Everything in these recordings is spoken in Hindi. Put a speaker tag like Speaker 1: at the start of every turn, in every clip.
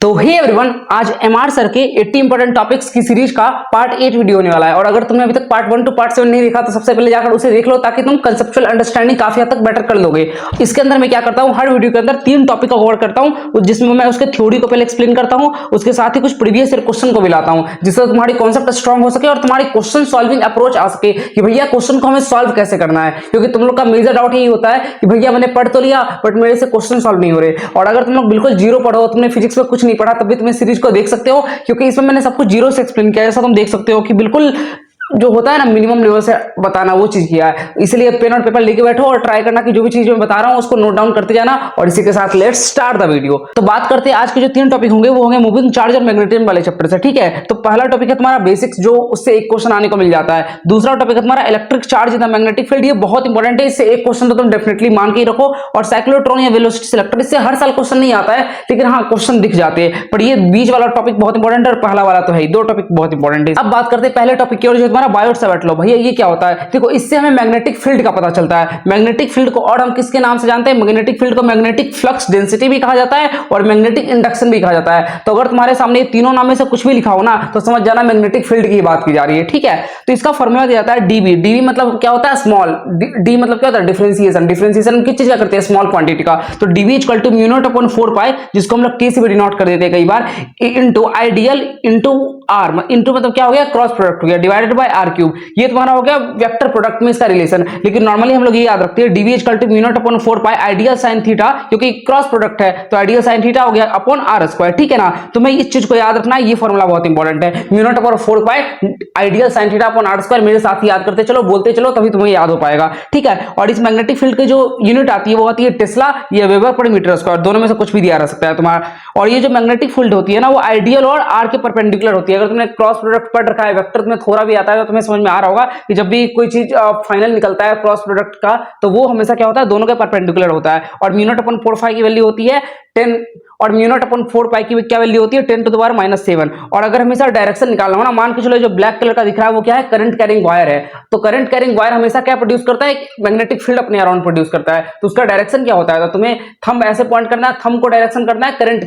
Speaker 1: तो हे एवरीवन, आज एमआर सर के 80 इंपॉर्टेंट टॉपिक्स की सीरीज का पार्ट 8 वीडियो होने वाला है। और अगर तुमने अभी तक पार्ट 1 टू पार्ट 7 नहीं देखा तो सबसे पहले जाकर उसे देख लो, ताकि तुम कंसेप्चुअल अंडरस्टैंडिंग काफी हद तक बेटर कर लोगे। इसके अंदर मैं क्या करता हूँ, हर वीडियो के अंदर 3 टॉपिक का कवर करता हूँ, जिसमें मैं उसके थ्योरी को पहले एक्सप्लेन करता हूँ, उसके साथ ही कुछ प्रीवियस ईयर क्वेश्चन को भी लाता हूँ, जिससे तुम्हारी कॉन्सेप्ट स्ट्रॉन्ग हो सके और तुम्हारी क्वेश्चन सॉल्विंग अप्रोच आ सके कि भैया क्वेश्चन को हमें सॉल्व कैसे करना है। क्योंकि तुम लोग का मेजर डाउट यही होता है कि भैया मैंने पढ़ तो लिया बट मेरे से क्वेश्चन सॉल्व नहीं हो रहे। और अगर तुम लोग बिल्कुल जीरो पढ़ो, तुमने फिजिक्स में कुछ नहीं पढ़ा, तब भी तुम्हें सीरीज को देख सकते हो, क्योंकि इसमें मैंने सब कुछ जीरो से एक्सप्लेन किया है। जैसा तुम देख सकते हो कि बिल्कुल जो होता है ना मिनिमम लेवल से बताना, वो चीज किया है। इसलिए पेन और पेपर लेके बैठो और ट्राई करना कि जो भी चीज मैं बता रहा हूं उसको नोट डाउन करते जाना। और इसी के साथ लेट्स स्टार्ट द वीडियो। तो बात करते हैं आज के जो 3 टॉपिक होंगे, वो होंगे मूविंग चार्ज और मैग्नेटिज्म वाले चैप्टर से। ठीक है, तो पहला टॉपिक है तुम्हारा बेसिक्स, जो उससे एक क्वेश्चन आने को मिल जाता है। दूसरा टॉपिक है तुम्हारा electric charge in the magnetic field. ये बहुत इंपॉर्टेंट है, इससे एक क्वेश्चन तो तुम डेफिनेटली मान के ही रखो। और साइक्लोट्रॉन या वेलोसिटी सिलेक्टर, इससे हर साल क्वेश्चन नहीं आता है, लेकिन हाँ क्वेश्चन दिख जाते हैं। पर ये बीच वाला टॉपिक बहुत इंपॉर्टेंट है और पहला वाला तो है ही। 2 टॉपिक बहुत इंपॉर्टेंट है। अब बात करते हैं पहले टॉपिक की ओर, जो तुम्हारा बायोट से बैठ लो। भैया ये क्या होता है? देखो, इससे हमें मैग्नेटिक फील्ड का पता चलता है। मैग्नेटिक फील्ड को और हम किसके नाम से जानते हैं? मैग्नेटिक फील्ड को मैग्नेटिक फ्लक्स डेंसिटी भी कहा जाता है और मैग्नेटिक इंडक्शन भी कहा जाता है। तो अगर तुम्हारे सामने ये तीनों नाम में से कुछ भी लिखा हो ना, तो समझ जाना मैग्नेटिक फील्ड की बात की जा रही है। ठीक है, तो इसका फॉर्मूला दिया जाता है डीबी। डीबी मतलब क्या होता है? स्मॉल। डी मतलब क्या होता है? डिफरेंशिएशन। डिफरेंशिएशन किस चीज का करते हैं? स्मॉल क्वांटिटी का। तो dB equal to mu naught upon 4 pi, जिसको हम लोग के से भी डिनोट कर देते हैं कई बार, into ideal into R. Into मतलब क्या हो गया? क्रॉस प्रोडक्ट हो गया, डिवाइडेड बाय आर क्यूब। ये तुम्हारा हो गया वेक्टर प्रोडक्ट में इसका रिलेशन। लेकिन नॉर्मली हम लोग ये याद रखते हैं dV equal to mu naught upon 4 pi I dl sine theta, क्योंकि क्रॉस प्रोडक्ट है तो आइडियल साइन थीटा हो गया अपॉन आर स्क्वायर। ठीक है ना, तो मैं इस चीज को याद रखना है, ये फॉर्मूला बहुत इंपॉर्टेंट है। Mu naught upon 4 pi I dl sine theta upon r square. मेरे साथ ही याद करते चलो, बोलते चलो, तभी तुम्हें याद हो पाएगा। ठीक है, और इस मैग्नेटिक फील्ड की जो यूनिट आती है वो आती है टेस्ला या वेबर पर मीटर स्क्वायर। दोनों में से कुछ भी दिया रह सकता है तुम्हारा। और ये जो मैग्नेटिक फील्ड होती है ना, वो आइडियल और आर के परपेंडिकुलर होती है। अगर तुमने क्रॉस प्रोडक्ट पढ़ रखा है, वेक्टर में थोड़ा भी आता है, तो तुम्हें समझ में आ रहा होगा कि जब भी कोई चीज फाइनल निकलता है क्रॉस प्रोडक्ट का, तो वो हमेशा क्या होता है? दोनों के परपेंडिकुलर होता है। और म्यू नॉट अपॉन 4 पाई की वैल्यू होती है 10, और म्यू नॉट अपॉन 4 पाई की क्या वैल्यू होती है? 10 टू द पावर -7। और अगर हमेशा डायरेक्शन निकालना हो ना, मान के चलो जो ब्लैक कलर का दिख रहा है वो क्या है? करंट कैरिंग वायर है। तो करंट कैरिंग वायर हमेशा क्या प्रोड्यूस करता है? मैग्नेटिक फील्ड अपने अराउंड प्रोड्यूस करता है। तो उसका डायरेक्शन क्या होता है? तो तुम्हें थंब ऐसे पॉइंट करना है, थंब को डायरेक्शन करना है करंट।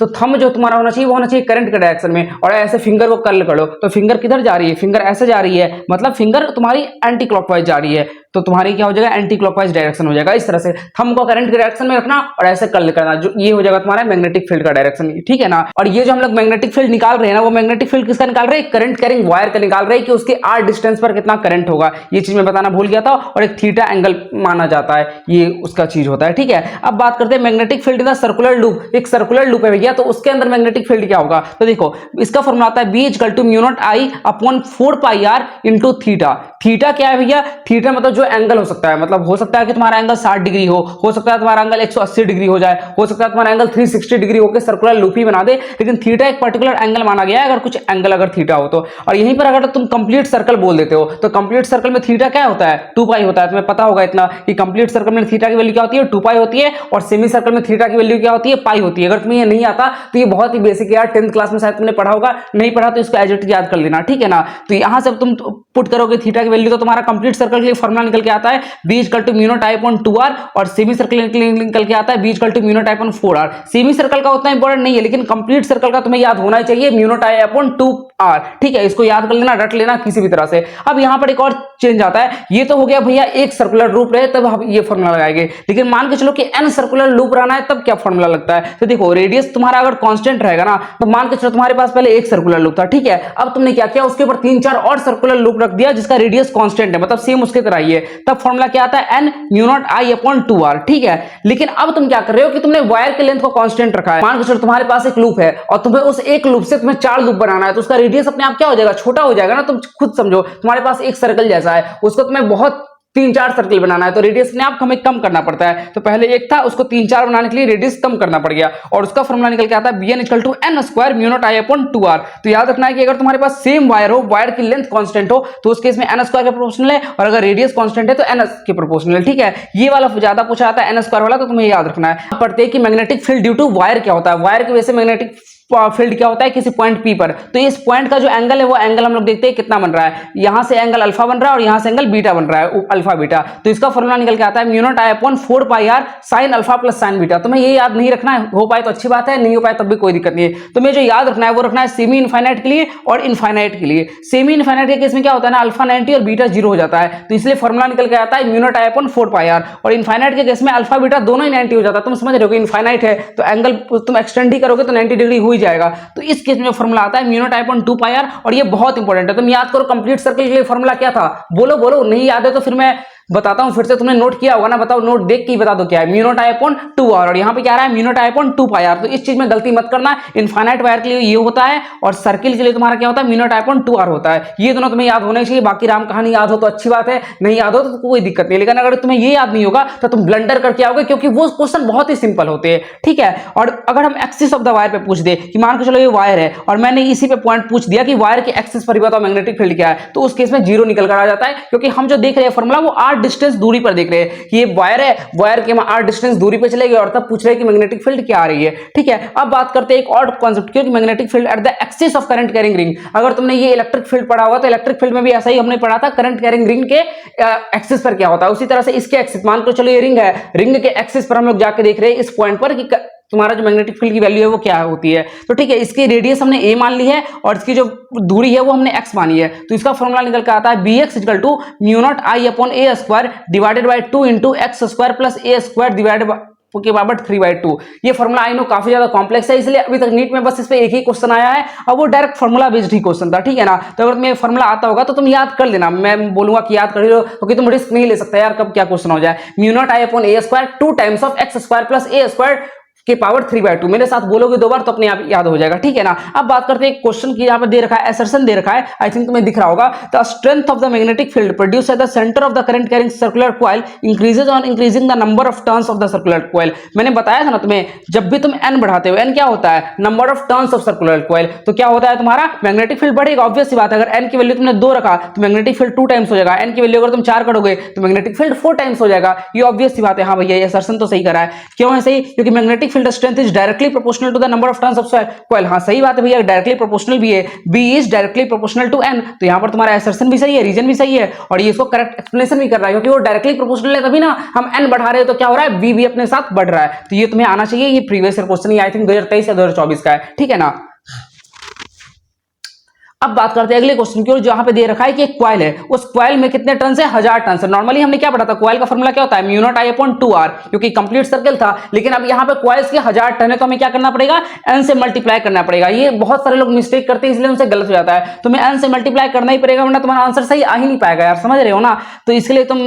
Speaker 1: तो थंब जो तुम्हारा होना चाहिए वो होना चाहिए करंट के डायरेक्शन में, और ऐसे फिंगर को कर्ल करो तो फिंगर किधर जा रही है? फिंगर ऐसे जा रही है, मतलब फिंगर तुम्हारी एंटी क्लॉकवाइज जा रही है। तो तुम्हारी क्या हो जाएगा? एंटी क्लॉकवाइज डायरेक्शन हो जाएगा। इस तरह से थंब को करंट के डायरेक्शन में रखना और ऐसे कर्ल करना, जो ये हो जाएगा तुम्हारा मैग्नेटिक फील्ड का डायरेक्शन। ठीक है ना। और ये जो हम लोग मैग्नेटिक फील्ड निकाल रहे हैं ना, वो मैग्नेटिक फील्ड किसका निकाल रहे हैं? करंट कैरिंग वायर का निकाल रहे हैं, कि उसके आर डिस्टेंस पर कितना करंट होगा। ये चीज मैं बताना भूल गया था। और एक थीटा एंगल माना जाता है, ये उसका चीज होता है। ठीक है, अब बात करते हैं magnetic field in the circular loop. एक सर्कुलर लूप है भैया, तो उसके अंदर मैग्नेटिक फील्ड क्या होगा? तो देखो, इसका फॉर्मूला आता है B equal to mu naught I upon 4 pi r into theta. Theta क्या है भैया? थीटा मतलब जो एंगल हो सकता है, मतलब हो सकता है कि तुम्हारा एंगल 60 डिग्री हो सकता है तुम्हारा एंगल 180 डिग्री हो जाए, हो सकता है तुम्हारा एंगल 360 डिग्री होकर सर्कुलर लूप ही बना दे, लेकिन थीटा एक पर्टिकुलर एंगल माना गया है, अगर कुछ एंगल अगर थीटा हो तो। और यहीं पर अगर तुम कंप्लीट सर्कल बोल देते हो, तो कंप्लीट सर्कल में थीटा क्या होता है? 2 पाई होता है। तुम्हें पता होगा इतना कि कंप्लीट सर्कल में थीटा की वैल्यू क्या होती है? 2 पाई होती है। और सेमी सर्कल में थीटा की वैल्यू क्या होती है? पाई होती है। अगर तुम्हें ये नहीं आता तो ये बहुत ही बेसिक है यार, 10th क्लास में शायद तुमने पढ़ा होगा, नहीं पढ़ा तो इसको एज इट इज याद कर लेना। ठीक है ना, तो यहां से तुम पुट करोगे थीटा की वैल्यू, तो तुम्हारा कंप्लीट सर्कल के लिए फॉर्मूला निकल के आता है B equal to mu naught I upon 2r, और सेमी सर्कल के लिए निकल के आता है B equal to mu naught I upon 4r। Semi circle का उतना इंपॉर्टेंट नहीं है, लेकिन कंप्लीट सर्कल का तुम्हें याद होना चाहिए mu naught I upon 2r। ठीक है, इसको याद कर लेना, रट लेना किसी भी तरह से। अब यहां पर एक और चेंज आता है। ये तो हो गया भैया एक सर्कुलर लूप रहे तब हम ये फॉर्मूला लगाएंगे, लेकिन मान के चलो कि n सर्कुलर लूप रहना है, तब क्या फॉर्मूला लगता है? तो देखो, रेडियस तुम्हारा अगर कांस्टेंट रहेगा ना, तो मान के चलो तुम्हारे पास पहले एक सर्कुलर लूप था। ठीक है, अब तुमने क्या किया? उसके ऊपर 3-4 और सर्कुलर लूप रख दिया, जिसका रेडियस कांस्टेंट है, मतलब सेम उसके तरह ही है। तब फॉर्मूला क्या आता है? n mu naught I upon 2r। ठीक है, लेकिन अब तुम क्या कर रहे हो कि तुमने वायर के लेंथ को कांस्टेंट रखा है। मान के चलो तुम्हारे पास एक लूप है और तुम्हें उस एक लूप से तुम्हें 4 लूप बनाना है, तो उसका रेडियस अपने आप क्या हो जाएगा? छोटा हो जाएगा ना। तुम खुद समझो, तुम्हारे पास एक सर्कल जैसा है, उसको तुम्हें बहुत 3-4 सर्कल बनाना है, तो रेडियस ने आप हमें कम करना पड़ता है। तो पहले एक था, उसको 3-4 बनाने के लिए रेडियस कम करना पड़ गया, और उसका फॉर्मूला निकल के आता है bn equal to n square mu naught I upon 2r। तो याद रखना है कि अगर तुम्हारे पास सेम वायर हो, वायर की लेंथ कांस्टेंट हो, तो उस केस में n स्क्वायर के प्रोपोर्शनल है, और अगर रेडियस कांस्टेंट है तो n के प्रोपोर्शनल। ठीक है, ये वाला ज्यादा पूछा आता है n स्क्वायर वाला, तो तुम्हें याद रखना है। पढ़ते हैं कि magnetic field due to wire क्या होता है। वायर की वजह से मैग्नेटिक फील्ड क्या होता है किसी पॉइंट P पर, तो इस पॉइंट का जो एंगल है वो एंगल हम लोग देखते हैं कितना बन रहा है, यहां से एंगल अल्फा बन रहा है और यहां से एंगल बीटा बन रहा है, अल्फा बीटा। तो इसका फॉर्मूला निकल के आता है mu naught I upon 4 pi r sine alpha plus sine beta. तुम्हें ये याद नहीं रखना है, हो पाए तो अच्छी बात है, नहीं हो पाए तब भी कोई दिक्कत नहीं है। तुम्हें जो याद रखना है वो रखना है सेमी इनफाइनाइट के लिए और इनफाइनाइट के लिए। सेमी इनफाइनाइट के केस में क्या होता है ना, अल्फा 90 और बीटा 0 हो जाता है, तो इसलिए फॉर्मूला निकल के आता है mu naught I upon 4 pi are. और इनफाइनाइट के केस में अल्फा बीटा दोनों ही 90 हो जाता है। तुम समझ रहे हो कि इनफाइनाइट है तो एंगल तुम एक्सटेंड ही करोगे तो 90 डिग्री हो ही जाएगा। तो इस केस में फॉर्मूला आता है mu naught I upon 2 pi are, और ये बहुत इंपॉर्टेंट है। तुम याद करो कंप्लीट सर्कल के लिए फॉर्मूला क्या था, बोलो बोलो, नहीं याद है तो फिर मैं बताता हूं, फिर से तुमने नोट किया होगा ना, बताओ नोट देख के ही बता दो क्या है। Mu naught I upon 2 r, और यहां पे क्या आ रहा है mu naught I upon 2 pi r. तो इस चीज में गलती मत करना, इनफाइनाइट वायर के लिए ये होता है और सर्किल के लिए तुम्हारा क्या होता है mu naught I upon 2 r होता है। ये दोनों तुम्हें याद होने चाहिए। बाकी राम कहानी याद हो तो अच्छी बात है, नहीं याद हो तो कोई दिक्कत नहीं, लेकिन अगर तुम्हें ये याद नहीं होगा तो तुम ब्लंडर करके आओगे, क्योंकि वो क्वेश्चन बहुत ही सिंपल होते हैं, ठीक है। और अगर हम एक्सिस ऑफ द वायर पे पूछ दे कि मान के चलो ये वायर है और मैंने इसी पे पॉइंट पूछ दिया कि वायर के एक्सिस पर बताओ मैग्नेटिक फील्ड क्या है, तो उस केस में 0 निकल कर आ जाता है, क्योंकि हम जो देख रहे हैं फॉर्मूला वो r डिस्टेंस दूरी पर देख रहे हैं कि ये वायर है, वायर के r डिस्टेंस दूरी पे चलेगी और तब पूछ रहे हैं कि मैग्नेटिक फील्ड क्या आ रही है, ठीक है। अब बात करते हैं एक और कॉन्सेप्ट की, magnetic field at the axis of current carrying ring. अगर तुमने ये इलेक्ट्रिक फील्ड पढ़ा होगा तो इलेक्ट्रिक फील्ड में भी ऐसा ही हमने पढ़ा था, करंट कैरिंग रिंग के एक्सिस पर क्या होता है, उसी तरह से इसके एक्सिस, मान कर चलो ये रिंग है, रिंग के एक्सिस पर हम लोग जाके देख रहे हैं इस पॉइंट पर कि तुम्हारा जो मैग्नेटिक फील्ड की वैल्यू है वो क्या होती है। तो ठीक है, इसकी रेडियस हमने a मान ली है और इसकी जो दूरी है वो हमने x मानी है। तो इसका फॉर्मूला निकल के आता है bx equal to mu naught I upon a square divided by 2 into x square plus a square divided के बराबर 3/2। ये फॉर्मूला आई नो काफी ज्यादा कॉम्प्लेक्स है, इसलिए अभी तक नीट में बस इस पे एक ही क्वेश्चन आया है और वो डायरेक्ट फॉर्मूला बेस्ड ही क्वेश्चन था, ठीक है ना। तो अगर तुम्हें फॉर्मूला आता होगा तो तुम याद कर लेना, मैं बोलूंगा कि याद कर लो, क्योंकि तुम रिस्क नहीं ले सकते यार कब क्या क्वेश्चन हो जाए। Mu naught I upon a square 2 times of x square plus a square के पावर 3/2। मेरे साथ बोलोगे 2 बार तो अपने आप याद हो जाएगा, ठीक है ना। अब बात करते हैं क्वेश्चन की, यहाँ पे दे रखा है असर्शन दे रखा है, आई थिंक तुम्हें दिख रहा होगा। The strength of the magnetic field produced at the centre of the current carrying circular coil increases on increasing the number of turns of the circular coil. मैंने बताया था ना तुम्हें, जब भी तुम n बढ़ाते हो, n क्या होता है number of turns of circular coil, तो क्या होता है तुम्हारा मैग्नेटिक फील्ड बढ़ेगा। ऑब्वियस सी बात है, अगर n की वैल्यू तुमने 2 रखा तो मैग्नेटिक फील्ड 2 टाइम्स हो जाएगा, n की वैल्यू अगर तुम 4 करोगे तो मैग्नेटिक फील्ड 4 टाइम्स हो जाएगा। ये ऑब्वियस सी बात है। हाँ भैया, ये असर्शन तो सही करा है। क्यों है सही? क्योंकि magnetic field strength is directly proportional to the number of turns of coil. हाँ सही बात है भैया, डायरेक्टली प्रोपोर्शनल भी है, b is directly proportional to n। तो यहां पर तुम्हारा असर्शन भी सही है, रीजन भी सही है और ये इसको करेक्ट एक्सप्लेनेशन भी कर रहा है, क्योंकि वो डायरेक्टली प्रोपोर्शनल है तभी ना हम n बढ़ा रहे हैं, तो क्या हो रहा है b भी अपने साथ बढ़ रहा है। तो ये तुम्हें आना चाहिए, ये previous year question I think 2023 या 2024 का है, ठीक है ना। अब बात करते हैं अगले क्वेश्चन की, और जहां पे दे रखा है कि एक कॉइल है, उस कॉइल में कितने टर्न्स है 1000 टर्न्स है। नॉर्मली हमने क्या पढ़ा था, कॉइल का फॉर्मूला क्या होता है mu naught I upon 2r, क्योंकि कंप्लीट सर्कल था। लेकिन अब यहाँ पे कॉइल्स के 1000 टर्न है तो हमें क्या करना पड़ेगा, n से मल्टीप्लाई करना पड़ेगा। ये बहुत सारे लोग मिस्टेक करते हैं, इसलिए उनसे गलत हो जाता है। तुम्हें n से मल्टीप्लाई करना ही पड़ेगा, वरना तुम्हारा आंसर सही आ ही नहीं पाएगा यार, समझ रहे हो ना। तो इसके लिए तुम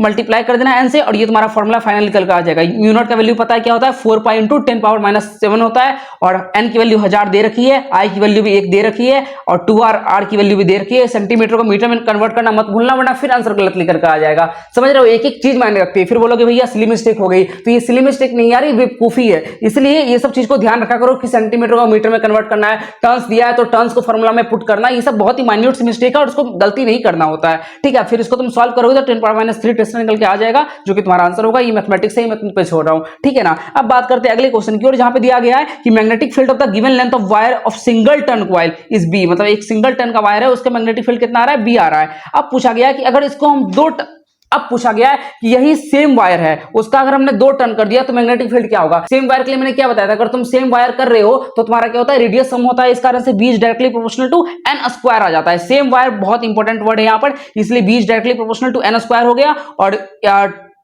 Speaker 1: मल्टीप्लाई कर देना n से और ये तुम्हारा फॉर्मूला फाइनल निकल कर आ जाएगा। म्यू नॉट का वैल्यू पता है क्या होता है, 4 पाई इंटू 10 पावर -7 होता है, और n की वैल्यू 1000 दे रखी है, i की वैल्यू भी 1 दे रखी है, और 2r r की वैल्यू भी दे रखी है। सेंटीमीटर को मीटर में कन्वर्ट करना मत भूलना, वरना फिर आंसर गलत लिखकर आ जाएगा। समझ रहे हो, एक एक चीज मायने रखती है। फिर बोलोगे भैया सिली मिस्टेक हो गई, तो ये सिली मिस्टेक नहीं यार, ये बेवकूफी है। इसलिए ये सब चीज को ध्यान रखा करो कि सेंटीमीटर को मीटर में कन्वर्ट करना है, टर्न्स दिया है तो टर्न्स को फॉर्मूला में पुट करना है। ये सब बहुत ही माइन्यूट मिस्टेक है और उसको गलती नहीं करना होता है, ठीक है। फिर इसको तुम सॉल्व करोगे तो 10 पावर -3 टेस्ट निकल के आ जाएगा, जो कि तुम्हारा आंसर होगा। ये मैथमेटिक्स है, मैं तुम पे छोड़ रहा हूं, ठीक है ना। अब बात करते हैं अगले क्वेश्चन की, और जहां पे दिया गया है कि magnetic field of the given length of wire of single turn coil is b, मतलब एक सिंगल टर्न का वायर है, उसका मैग्नेटिक फील्ड कितना आ रहा है, b आ रहा है। अब पूछा गया है कि अगर इसको हम अब पूछा गया है कि यही सेम वायर है, उसका अगर हमने 2 टर्न कर दिया तो मैग्नेटिक फील्ड क्या होगा। सेम वायर के लिए मैंने क्या बताया था, अगर तुम सेम वायर कर रहे हो तो तुम्हारा क्या होता है, रेडियस सम होता है, इस कारण से b is directly proportional to n square आ जाता है। सेम वायर बहुत इंपॉर्टेंट वर्ड है यहाँ पर, इसलिए b is directly proportional to n square हो गया, और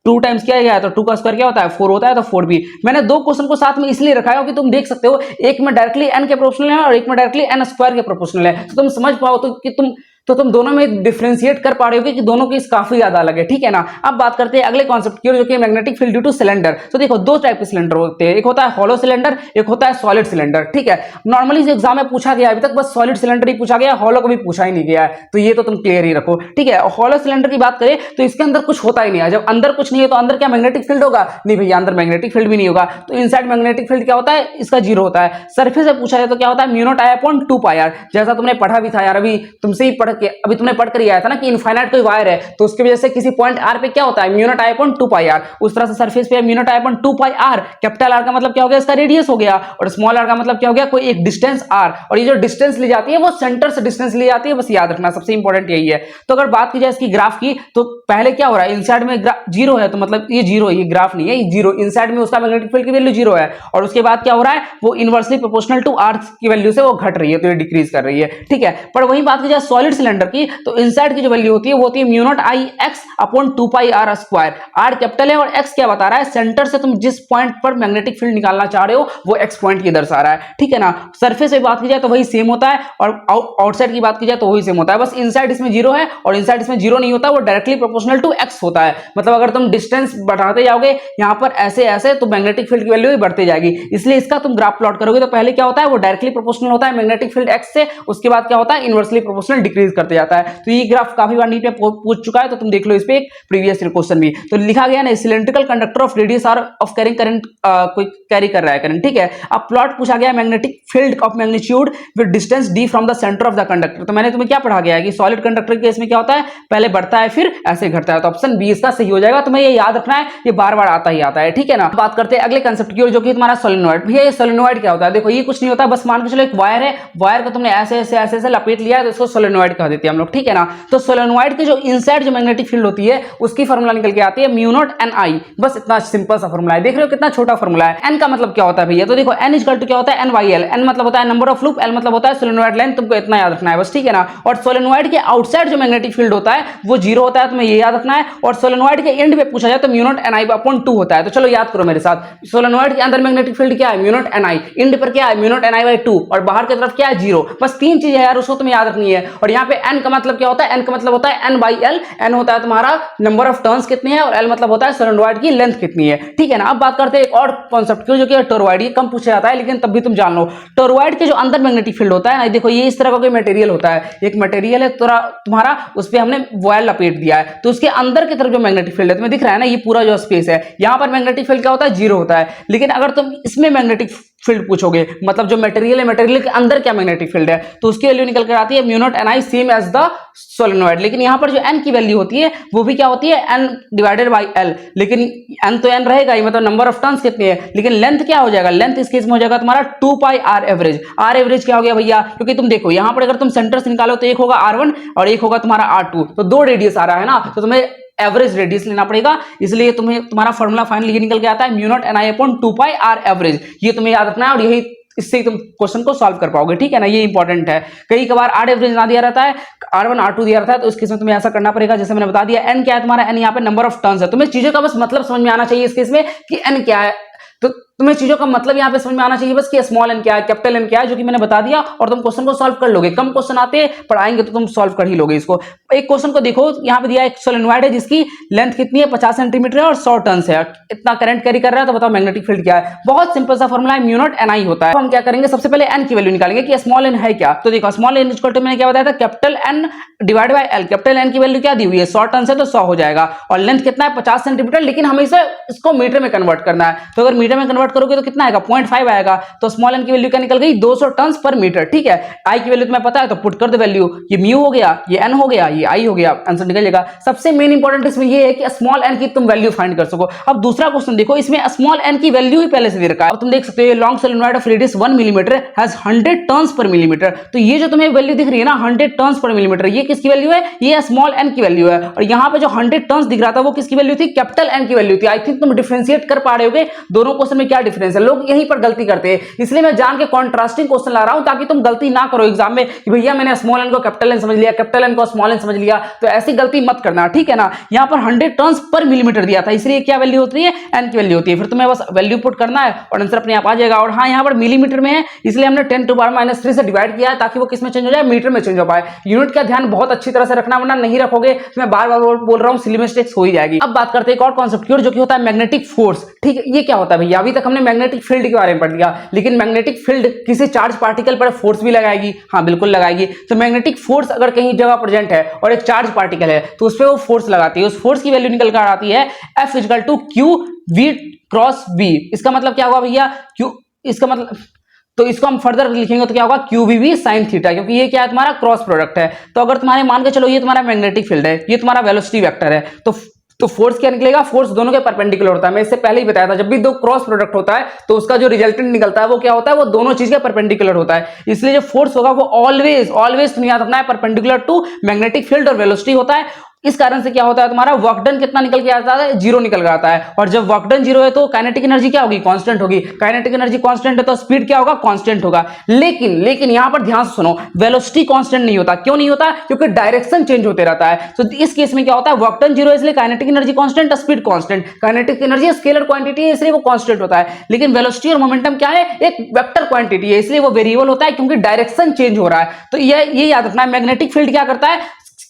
Speaker 1: 2 टाइम्स किया गया है तो 2 का स्क्वायर क्या होता है 4 होता है, तो 4b। मैंने 2 क्वेश्चन को साथ में इसलिए रखा है कि तुम देख सकते हो, एक में डायरेक्टली n के प्रोपोर्शनल है और एक में डायरेक्टली n स्क्वायर के प्रोपोर्शनल है, तो तुम समझ पाओ तो कि तुम दोनों में डिफरेंशिएट कर पा रहे हो कि दोनों केस काफी ज्यादा अलग है, ठीक है ना। अब बात करते हैं अगले कॉन्सेप्ट की, जो कि magnetic field due two cylinder. तो देखो 2 टाइप के सिलेंडर होते हैं, एक होता है हॉलो सिलेंडर, एक होता है सॉलिड सिलेंडर, ठीक है। नॉर्मली जो एग्जाम में पूछा गया अभी तक बस सॉलिड सिलेंडर ही पूछा गया, हॉलो को भी पूछा ही नहीं गया है, तो ये तो तुम क्लियर ही रखो, ठीक है। हॉलो सिलेंडर की बात करें तो इसके अंदर कुछ होता ही नहीं है। जब अंदर कुछ नहीं है तो अंदर क्या मैग्नेटिक फील्ड होगा, नहीं भैया अंदर मैग्नेटिक फील्ड भी नहीं होगा। तो इनसाइड मैग्नेटिक फील्ड क्या होता है, इसका 0 होता है। सरफेस से पूछा जाए तो क्या होता है mu naught I upon 2 pi R, जैसा तुमने पढ़ा भी था यार, अभी तुमसे ही पढ़ अभी तुमने पढ़ कर आया था ना कि इनफाइनाइट कोई वायर है तो उसकी वजह से किसी पॉइंट आर पे क्या होता है, mu naught I upon 2 pi R. उस तरह से सरफेस पे mu naught I upon 2 pi R. Capital R का मतलब क्या हो गया, इसका रेडियस हो गया, और स्मॉल आर का मतलब क्या हो गया, कोई एक डिस्टेंस आर। और ये जो डिस्टेंस ली जाती है वो सेंटर से डिस्टेंस ली जाती है, बस याद रखना, सबसे इंपॉर्टेंट यही है। तो अगर बात की जाए इसकी ग्राफ की, तो पहले क्या हो रहा है, इनसाइड में जीरो है, तो मतलब ये जीरो, ये ग्राफ नहीं है, ये जीरो, इनसाइड में उसका मैग्नेटिक फील्ड की वैल्यू जीरो है। और उसके बाद क्या हो रहा है, वो इनवर्सली प्रोपोर्शनल टू आर की वैल्यू से वो घट रही है, तो ये डिक्रीज कर रही है, ठीक है। पर वही बात की जाए सॉलिड सिलेंडर की, तो इनसाइड की जो वैल्यू होती है वो होती है mu naught I x upon 2 pi R square. R capital है और एक्स क्या बता रहा है, सेंटर से तुम जिस पॉइंट पर मैग्नेटिक फील्ड निकालना चाह रहे हो वो एक्स पॉइंट की दर्शा रहा है, ठीक है ना। सरफेस पे बात की जाए तो वही सेम होता है, और आउटसाइड की बात की जाए तो वही सेम होता है, बस इनसाइड इसमें जीरो है और इनसाइड इसमें जीरो नहीं होता, वो डायरेक्टली प्रोपोर्शनल टू एक्स होता है। मतलब अगर तुम डिस्टेंस बढ़ाते जाओगे यहां पर ऐसे ऐसे, तो मैग्नेटिक फील्ड की वैल्यू भी बढ़ती जाएगी। इसलिए इसका तुम ग्राफ प्लॉट करोगे तो पहले क्या होता है, वो डायरेक्टली प्रोपोर्शनल होता है मैग्नेटिक फील्ड एक्स से, उसके बाद क्या होता है, इनवर्सली प्रोपोर्शनल डिक्रीज करते जाता है। तो ये ग्राफ काफी बार नीट में पूछ चुका है, तो तुम देख लो इस पे एक प्रीवियस क्वेश्चन भी। तो लिखा गया ना, cylindrical conductor of radius R of carrying current, कोई कैरी कर रहा है करंट, ठीक है। अब प्लॉट पूछा गया magnetic field of magnitude with distance D from the centre of the conductor. तो मैंने तुम्हें क्या पढ़ा गया है कि सॉलिड कंडक्टर के केस में क्या होता है, पहले बढ़ता है फिर ऐसे घटता है, तो ऑप्शन बी इसका सही हो जाएगा। तुम्हें ये याद रखना है, ये बार बार आता ही आता है, ठीक है ना। बात करते हैं अगले कंसेप्ट की ओर, जो कि तुम्हारा सोलेनॉइड। भैया ये सोलेनॉइड क्या होता है, देखो ये कुछ नहीं होता, बस मान के चलो एक वायर है, वायर को तुमने ऐसे ऐसे ऐसे ऐसे लपेट लिया है, तो इसको सोलेनॉइड कह देते हैं हम लोग, ठीक है ना। तो सोलेनॉइड की जो इनसाइड जो मैग्नेटिक फील्ड होती है उसकी फॉर्मूला निकल के आती है म्यू नॉट एन आई। बस इतना सिंपल सा फॉर्मूला है, देख रहे हो कितना छोटा फॉर्मूला है। एन का मतलब क्या होता है भैया, तो देखो एन इक्वल टू क्या होता है, एन बाई एल। एन मतलब होता है नंबर ऑफ लूप, एल मतलब होता है सोलेनॉइड लेंथ, तुमको इतना याद रखना है बस, ठीक है ना। और सोलेनॉइड के आउटसाइड जो मैग्नेटिक फील्ड होता है वो जीरो होता है, तुम्हें ये याद रखना है। और सोलेनॉइड के एंड पे पूछा जाए तो mu naught N I upon 2 होता है। तो चलो याद करो मेरे साथ, सोलेनॉइड के अंदर मैग्नेटिक फील्ड क्या है, mu naught N I, and पर क्या है, mu naught N I by 2, और बाहर की तरफ क्या है, जीरो। बस तीन चीजें यार उसको तुम्हें याद रखनी है। और यहाँ पे एन का मतलब क्या होता है, एन का मतलब होता है एन बाई एल। एन होता है तुम्हारा नंबर ऑफ टर्न्स कितने हैं, और एल मतलब होता है सोलेनॉइड की लेंथ कितनी है, ठीक है ना। अब बात करते हैं एक और कॉन्सेप्ट की, जो कि टोरॉइड। ये कम पूछा जाता है लेकिन तब भी तुम जान लो, टोरॉइड के जो अंदर मैग्नेटिक फील्ड होता है ना, देखो ये इस तरह का कोई मटेरियल होता है, एक मटेरियल है तुम्हारा, उस पर हमने वॉयल लपेट दिया है, तो उसके अंदर की तरफ जो मैग्नेटिक फील्ड है तुम्हें दिख रहा है ना, ये पूरा जो स्पेस है, यहां पर मैग्नेटिक फील्ड क्या होता है, जीरो होता है। लेकिन अगर तुम इसमें मैग्नेटिक फील्ड पूछोगे, मतलब जो मटेरियल है, मटेरियल के अंदर क्या मैग्नेटिक फील्ड है, तो उसकी वैल्यू निकल कर आती है mu naught N I same as the solenoid. लेकिन यहां पर जो एन की वैल्यू होती है वो भी क्या होती है, एन डिवाइडेड बाई एल। लेकिन एन तो एन रहेगा ही, मतलब नंबर ऑफ टर्न्स कितनी है, लेकिन लेंथ क्या हो जाएगा, लेंथ इस केस में हो जाएगा तुम्हारा 2 pi R average. Are average क्या हो गया भैया, क्योंकि तुम देखो यहां पर अगर तुम सेंटर से निकालो तो एक होगा R1 और एक होगा तुम्हारा R2, तो दो रेडियस आ रहा है ना, तो तुम्हें एवरेज रेडियस लेना पड़ेगा। इसलिए तुम्हें तुम्हारा फॉर्मूला फाइनल ये निकल के आता है mu naught N I upon 2 pi R average. ये तुम्हें याद रखना है, और यही इससे ही तुम क्वेश्चन को सॉल्व कर पाओगे, ठीक है ना। ये इंपॉर्टेंट है, कई कबार आर एवरेज ना दिया रहता है, R1 R2 दिया रहता है, तो इस केस में तुम्हें ऐसा करना पड़ेगा जैसे मैंने बता दिया। एन क्या है तुम्हारा, एन यहाँ पे नंबर ऑफ टर्न्स है। तुम्हें चीजों का बस मतलब समझ में आना चाहिए इस केस में कि एन क्या है, तो तुम्हें चीजों का मतलब यहां पे समझ में आना चाहिए बस कि स्मॉल एन क्या है, कैपिटल एन क्या है, जो कि मैंने बता दिया, और तुम क्वेश्चन को सॉल्व कर लोगे। कम क्वेश्चन आते हैं, पढ़ाएंगे तो तुम सॉल्व कर ही लोगे इसको। एक क्वेश्चन को देखो, यहां पे दिया एक सोलेनॉइड है जिसकी लेंथ कितनी है, 50 सेंटीमीटर है और 100 टर्न्स है, इतना करंट कैरी कर रहा है, तो बताओ मैग्नेटिक फील्ड क्या है। बहुत सिंपल सा फॉर्मूला है, म्यू नॉट एन आई होता है। हम क्या करेंगे, सबसे पहले एन की वैल्यू निकालेंगे कि स्मॉल एन है क्या। तो देखो स्मॉल एन इक्वल टू मैंने क्या बताया था, capital N divide by L. Capital N की वैल्यू क्या दी हुई है, 100 टर्न्स है तो 100 हो जाएगा, और लेंथ कितना है, 50 सेंटीमीटर, लेकिन हमें इसको मीटर में कन्वर्ट करना है। तो अगर मीटर में कन्वर्ट करोगे तो कितना आएगा, 0.5 आएगा। तो स्मॉल एन की वैल्यू क्या निकल गई, 200 टर्न्स पर मीटर, ठीक है। आई की वैल्यू तुम्हें पता है तो पुट कर दो वैल्यू, ये म्यू हो गया, ये एन हो गया, ये आई हो गया, आंसर निकल जाएगा। सबसे मेन इंपॉर्टेंट इसमें ये है कि स्मॉल एन की तुम वैल्यू फाइंड कर सको। अब दूसरा क्वेश्चन देखो, इसमें स्मॉल एन की वैल्यू ही पहले से दे रखा है। अब तुम देख सकते हो long solenoid of radius 1 millimetre has 100 turns per millimetre. तो ये जो तुम्हें वैल्यू दिख रही है ना 100 टर्न्स पर मिलीमीटर, ये किसकी वैल्यू है, ये स्मॉल एन की वैल्यू है। और यहाँ पे जो 100 टर्न्स दिख रहा था वो किसकी वैल्यू थी, कैपिटल एन की वैल्यू थी। आई थिंक तुम डिफरेंशिएट कर पा रहे होगे दोनों क्वेश्चन में क्या डिफरेंस है। लोग यहीं पर गलती करते हैं, इसलिए मैं जान के कॉन्ट्रास्टिंग क्वेश्चन ला रहा हूं ताकि तुम गलती ना करो एग्जाम में कि भैया मैंने स्मॉल एन को कैपिटल एन समझ लिया, कैपिटल एन को स्मॉल एन समझ लिया। तो ऐसी गलती मत करना, ठीक है ना। यहाँ पर 100 टर्न्स पर मिलीमीटर दिया था, इसलिए क्या वैल्यू होती है, एन की वैल्यू होती है। फिर तुम्हें बस वैल्यू पुट करना है और आंसर अपने आप आ जाएगा। और हाँ, यहाँ पर मिलीमीटर में है, इसलिए हमने 10 टू पावर माइनस 3 से डिवाइड किया है ताकि वो किस में चेंज हो जाए, मीटर में चेंज हो पाए। यूनिट का ध्यान बहुत अच्छी तरह से रखना, वरना नहीं रखोगे तो मैं बार बार बोल रहा हूँ सिली मिस्टेक्स हो ही जाएगी। अब बात करते हैं एक और कॉन्सेप्ट की, जो कि होता है मैग्नेटिक फोर्स। ठीक है, ये क्या होता है भैया, अभी तक हमने मैग्नेटिक फील्ड के बारे में पढ़ लिया, लेकिन मैग्नेटिक फील्ड किसी चार्ज पार्टिकल पर फोर्स भी लगाएगी। हाँ बिल्कुल लगाएगी। तो मैग्नेटिक फोर्स अगर कहीं जगह प्रेजेंट है और एक चार्ज पार्टिकल है तो उस पर वो फोर्स लगाती है। उस फोर्स की वैल्यू निकल कर आती है F equal to Q V cross V। इसका मतलब क्या हुआ भैया, Q, इसका मतलब तो इसको हम फर्दर लिखेंगे तो क्या होगा QVB sin थीटा, क्योंकि ये क्या है तुम्हारा क्रॉस प्रोडक्ट है। तो अगर तुम्हारे मान के चलो ये तुम्हारा मैग्नेटिक फील्ड है, ये तुम्हारा वेलोसिटी वेक्टर है, तो फोर्स क्या निकलेगा, फोर्स दोनों के परपेंडिकुलर होता है। मैं इससे पहले ही बताया था, जब भी दो क्रॉस प्रोडक्ट होता है तो उसका जो रिजल्टेंट निकलता है वो क्या होता है, वो दोनों चीज के परपेंडिकुलर होता है। इसलिए जो फोर्स होगा वो ऑलवेज ऑलवेज तुम्हें याद रखना है परपेंडिकुलर टू मैग्नेटिक फील्ड और वेलोसिटी होता है। इस कारण से क्या होता है तुम्हारा वर्क डन कितना निकल के आता है, जीरो निकल के आता है। और जब वर्क डन जीरो है तो काइनेटिक एनर्जी क्या होगी, कांस्टेंट होगी। काइनेटिक एनर्जी कांस्टेंट है तो स्पीड क्या होगा, कांस्टेंट होगा। लेकिन यहां पर ध्यान से सुनो, वेलोसिटी कांस्टेंट नहीं होता। क्यों नहीं होता, क्योंकि डायरेक्शन चेंज होते रहता है। तो इस केस में क्या होता है, वर्क डन जीरो है इसलिए kinetic energy constant, speed constant. Kinetic energy scalar quantity है इसलिए वो कांस्टेंट होता है। लेकिन वेलोसिटी और मोमेंटम क्या है, एक वेक्टर क्वांटिटी है इसलिए वो वेरिएबल होता है, क्योंकि डायरेक्शन चेंज हो रहा है। तो ये याद रखना है, मैग्नेटिक फील्ड क्या करता है,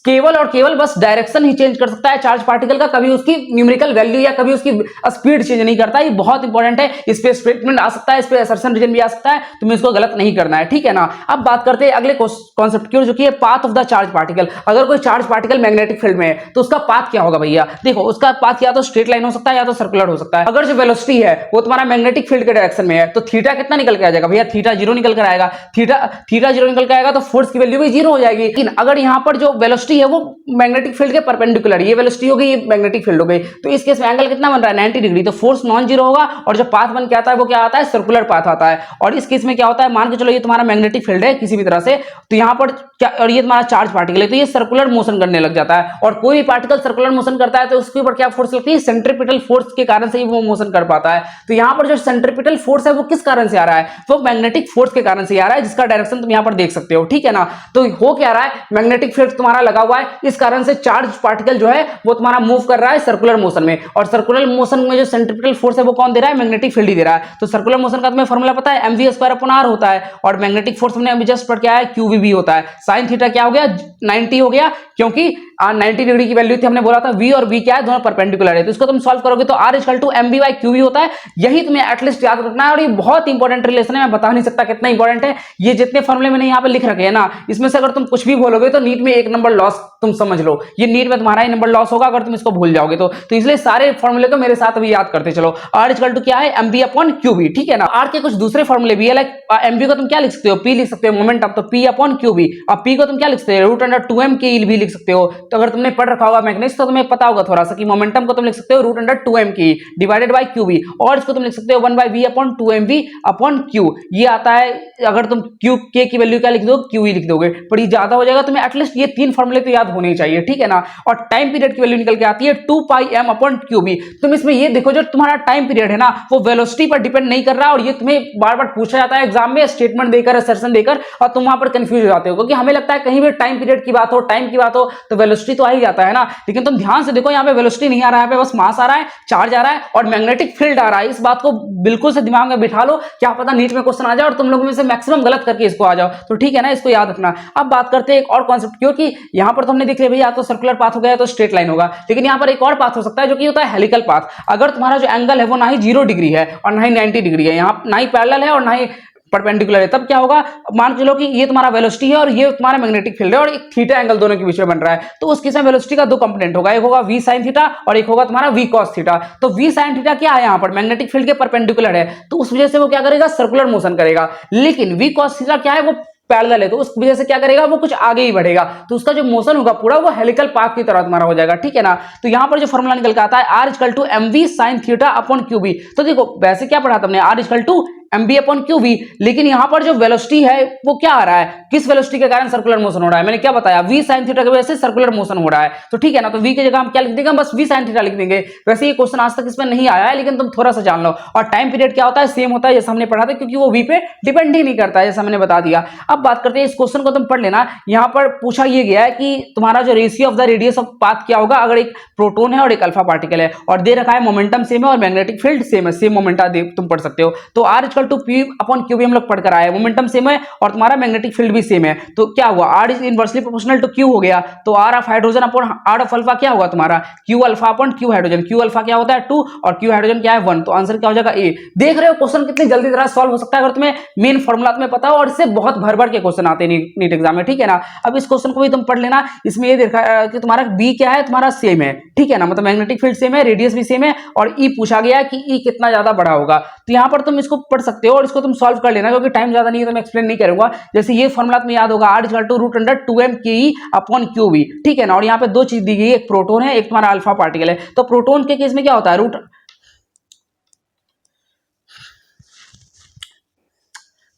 Speaker 1: केवल और केवल बस डायरेक्शन ही चेंज कर सकता है चार्ज पार्टिकल का, कभी उसकी न्यूमेरिकल वैल्यू या कभी उसकी स्पीड चेंज नहीं करता। ये बहुत इंपॉर्टेंट है, इस पे स्टेटमेंट आ सकता है, इस पे असर्शन रीजन भी आ सकता है, तुम्हें इसको गलत नहीं करना है, ठीक है ना। अब बात करते हैं अगले कॉन्सेप्ट की, जो कि है path of the charge particle. अगर कोई चार्ज पार्टिकल मैग्नेटिक फील्ड में है तो उसका पाथ क्या होगा भैया, देखो उसका पाथ या तो स्ट्रेट लाइन हो सकता है या तो सर्कुलर हो सकता है। अगर जो वेलोसिटी है वो तुम्हारा मैग्नेटिक फील्ड के डायरेक्शन में है तो थीटा कितना निकल के आ जाएगा भैया, थीटा जीरो निकल कर आएगा। थीटा जीरो निकल के आएगा तो फोर्स की वैल्यू भी जीरो हो जाएगी। लेकिन अगर यहां पर जो वेलोसिटी है वो मैग्नेटिक फील्ड के परपेंडिकुलर, ये वेलोसिटी हो गई, ये मैग्नेटिक फील्ड हो गई, तो इस केस में एंगल कितना बन रहा है, 90 डिग्री। तो फोर्स नॉन जीरो होगा और जो पाथ बन के आता है वो क्या आता है, सर्कुलर पाथ आता है। और इस केस में क्या होता है, मान के चलो ये तुम्हारा मैग्नेटिक फील्ड है किसी भी तरह से, तो यहां पर क्या, और ये तुम्हारा चार्ज पार्टिकल है तो ये सर्कुलर मोशन करने लग जाता है। और कोई भी पार्टिकल सर्कुलर मोशन करता है तो उसके ऊपर क्या फोर्स लगती है, सेंट्रीपिटल फोर्स के कारण से ही वो मोशन कर पाता है। तो यहां पर जो सेंट्रीपिटल फोर्स है वो किस कारण से आ रहा है, वो मैग्नेटिक फोर्स के कारण से आ रहा है, जिसका डायरेक्शन तुम यहां पर देख सकते हो, ठीक है ना। तो हो क्या रहा है, मैग्नेटिक फील्ड तुम्हारा लगा हुआ है, इस कारण से चार्ज पार्टिकल जो है वो तुम्हारा मूव कर रहा है सर्कुलर मोशन में। और सर्कुलर मोशन में जो सेंट्रीपिटल फोर्स है वो कौन दे रहा है, मैग्नेटिक फील्ड ही दे रहा है। तो सर्कुलर मोशन का तुम्हें फॉर्मूला पता है, mv²/r होता है। और मैग्नेटिक फोर्स हमने अभी जस्ट पढ़ के आया, QVB होता है। साइन थीटा क्या हो गया, 90 हो गया, क्योंकि 90 डिग्री की वैल्यू थी, हमने बोला था v और v क्या है, दोनों परपेंडिकुलर है। तो इसको तुम सॉल्व करोगे तो r = mv/qv होता है। यही तुम्हें एटलीस्ट याद रखना है, और ये बहुत इंपॉर्टेंट रिलेशन है, मैं बता नहीं सकता कितना इंपॉर्टेंट है। ये जितने फॉर्मूले मैंने यहाँ पे लिख रखे हैं ना, इसमें से अगर तुम कुछ भी बोलोगे तो नीट में 1 नंबर लॉस तुम समझ लो, ये नीट में तुम्हारा ही नंबर लॉस होगा अगर तुम इसको भूल जाओगे तो इसलिए सारे फॉर्मूले को मेरे साथ अभी याद करते चलो। r = क्या है, mv/qv, ठीक है ना। r के कुछ दूसरे फॉर्मूले भी है, लाइक mv को तुम क्या लिख सकते हो, p लिख सकते हो, मोमेंटम, तो p/qv। और p को तुम क्या लिख सकते हो, √2m k भी लिख सकते हो। तो अगर तुमने पढ़ रखा होगा मैग्नेटिक्स तो तुम्हें पता होगा थोड़ा सा कि मोमेंटम को तुम लिख सकते हो √2m k divided by qv, और इसको तुम लिख सकते हो 1/v/2mv/q। ये आता है, अगर तुम q k की वैल्यू क्या लिख दो, qe लिख दोगे, पर ये ज्यादा हो जाएगा। तुम्हें एटलीस्ट ये 3 फॉर्मूले तो याद होने चाहिए, ठीक है ना। और टाइम पीरियड की वैल्यू निकल के आती है 2πm/qb। तुम इसमें ये देखो, जो तुम्हारा टाइम पीरियड है ना वो वेलोसिटी पर डिपेंड नहीं कर रहा, और ये तुम्हें बार बार पूछा जाता है एग्जाम में स्टेटमेंट देकर, असर्शन देकर, और तुम वहां पर कंफ्यूज हो जाते हो, क्योंकि हमें लगता है कहीं भी टाइम पीरियड की बात हो, टाइम की बात हो तो वेलोसिटी तो आ ही जाता है ना। लेकिन तुम ध्यान से देखो, यहाँ पे वेलोसिटी नहीं आ रहा है, यहाँ पे बस मास आ रहा है, चार्ज आ रहा है और मैग्नेटिक फील्ड आ रहा है। इस बात को बिल्कुल से दिमाग में बिठा लो, क्या पता नीट में क्वेश्चन आ जाए और तुम लोगों में से मैक्सिमम गलत करके इसको आ जाओ, तो ठीक है ना, इसको याद रखना। अब बात करते हैं एक और कॉन्सेप्ट, क्योंकि यहाँ पर तो हमने देख लिया भैया, तो सर्कुलर पाथ हो गया तो स्ट्रेट लाइन होगा, लेकिन यहाँ पर एक और पाथ हो सकता है जो कि होता है हेलिकल पाथ। अगर तुम्हारा जो एंगल है वो ना ही 0 डिग्री है और ना ही 90 डिग्री है, यहाँ ना ही पैरेलल है और ना ही परपेंडिकुलर है, तब क्या होगा, मान के चलो कि ये तुम्हारा वेलोसिटी है और ये तुम्हारा मैग्नेटिक फील्ड है और एक थीटा एंगल दोनों के बीच में बन रहा है। तो उस केस में वेलोसिटी का 2 कंपोनेंट होगा, एक होगा v sin थीटा और एक होगा तुम्हारा v cos थीटा। तो v sin थीटा क्या है, यहाँ पर मैग्नेटिक फील्ड के परपेंडिकुलर है, तो उस वजह से वो क्या करेगा, सर्कुलर मोशन करेगा। लेकिन v cos थीटा क्या है, वो पैरेलल है, तो उस वजह से क्या करेगा, वो कुछ आगे ही बढ़ेगा, तो उसका जो मोशन होगा पूरा वो हेलिकल पाथ की तरह तुम्हारा हो जाएगा, ठीक है ना। तो यहां पर जो फॉर्मूला निकल के आता है r = mv sin θ/qb। तो देखो वैसे क्या पढ़ा था हमने, r = mv/qv, लेकिन यहां पर जो वेलोसिटी है वो क्या आ रहा है, किस वेलोसिटी के कारण सर्कुलर मोशन हो रहा है, मैंने क्या बताया, v sin थीटा की वजह से सर्कुलर मोशन हो रहा है, तो ठीक है ना। तो v की जगह हम क्या लिख देंगे, बस v sin थीटा लिख देंगे। वैसे ये क्वेश्चन आज तक इसमें नहीं आया है, लेकिन तुम थोड़ा सा जान लो। और टाइम पीरियड क्या होता है, सेम होता है जैसा हमने पढ़ा था, क्योंकि वो v पे डिपेंड ही नहीं करता है, जैसा मैंने बता दिया। अब बात करते हैं इस क्वेश्चन को, तुम पढ़ लेना। यहाँ पर पूछा ये गया है कि तुम्हारा जो ratio of the radius of path क्या होगा अगर एक प्रोटोन है और एक अल्फा पार्टिकल है, और दे रखा है मोमेंटम सेम है और मैग्नेटिक फील्ड सेम है, सेम मोमेंटा तुम पढ़ सकते हो। तो r = p/q हम लोग पढ़कर आए, मोमेंटम सेम है और तुम्हारा मैग्नेटिक फील्ड भी सेम है, तो क्या हुआ, r is inversely proportional to q हो गया। तो r of hydrogen upon r of alpha क्या होगा तुम्हारा, q alpha upon q hydrogen. q alpha क्या होता है 2 और q हाइड्रोजन क्या है 1, तो आंसर क्या हो जाएगा a। देख रहे हो क्वेश्चन कितनी जल्दी तरह सॉल्व हो सकता है अगर तुम्हें मेन फॉर्मूला तुम्हें पता हो, और इससे बहुत भर भर के क्वेश्चन आते हैं नीट एग्जाम में, ठीक है ना। अब इस क्वेश्चन को भी तुम पढ़ लेना। इसमें ये देखा कि तुम्हारा b क्या है, तुम्हारा सेम है, ठीक है ना, मतलब मैग्नेटिक फील्ड सेम है, रेडियस भी सेम है, और e पूछा गया है कि e कितना ज्यादा बड़ा होगा। तो यहाँ पर तुम इसको पढ़ सकते हो और इसको तुम सॉल्व कर लेना, क्योंकि टाइम ज्यादा नहीं है तो मैं एक्सप्लेन नहीं करूंगा। जैसे ये फॉर्मूला तुम्हें याद होगा, R equal to root under 2m ke upon QV, ठीक है ना। और यहाँ पे दो चीज दी गई है, एक प्रोटोन है, एक तुम्हारा अल्फा पार्टिकल है। तो प्रोटोन के केस में क्या होता है,